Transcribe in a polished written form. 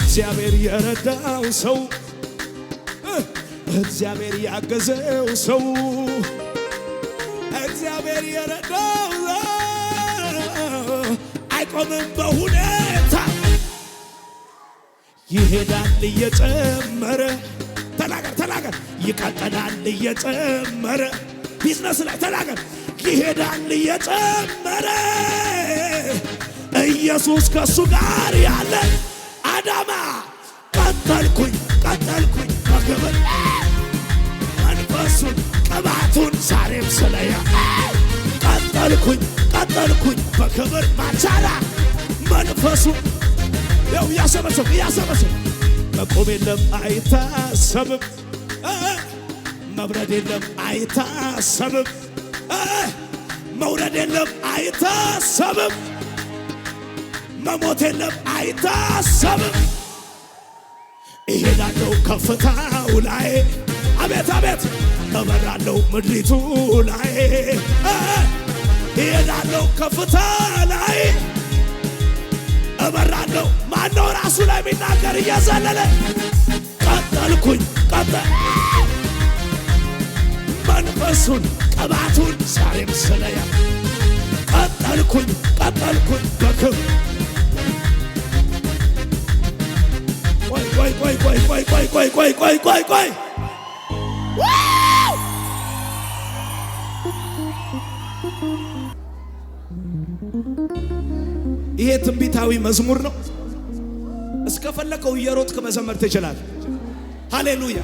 እግዚአብሔር የረዳው ሰው እግዚአብሔር ያገዘው ሰው እግዚአብሔር የረዳው አይቆምም በሁኔታ ይሄዳል እየጨመረ ተናገር ይቀጥላል እየጨመረ ቢዝነስ ላይ ተናገር ይሄዳል እየጨመረ ኢየሱስ ከሱ ጋር ያለ አዳማ ቀጠልኩኝ በክብር መንፈሱን ቅባቱን ዛሬም ስለያ ቀጠልኩኝ በክብር ማቻላ መንፈሱን ያው ያሰበሰብ መቆም የለም አይታሰብም መብረድ የለም አይታሰብም መውረድ የለም አይታሰብም መሞት የለም አይታሰብም እሄዳለሁ ከፍታው ላይ አቤት እበራለሁ ምድሪቱ ላይ እሄዳለሁ ከፍታ ላይ እበራለሁ ማነው ራሱ ላይ የሚናገር እየዘለለ ቀጠልኩኝ መንፈሱን ቅባቱን ዛሬም ስለያ ቀጠልኩኝ በክብር ቆይ ይሄ ትንቢታዊ መዝሙር ነው። እስከፈለከው እየሮጥክ መዘመር ትችላለህ። ሃሌሉያ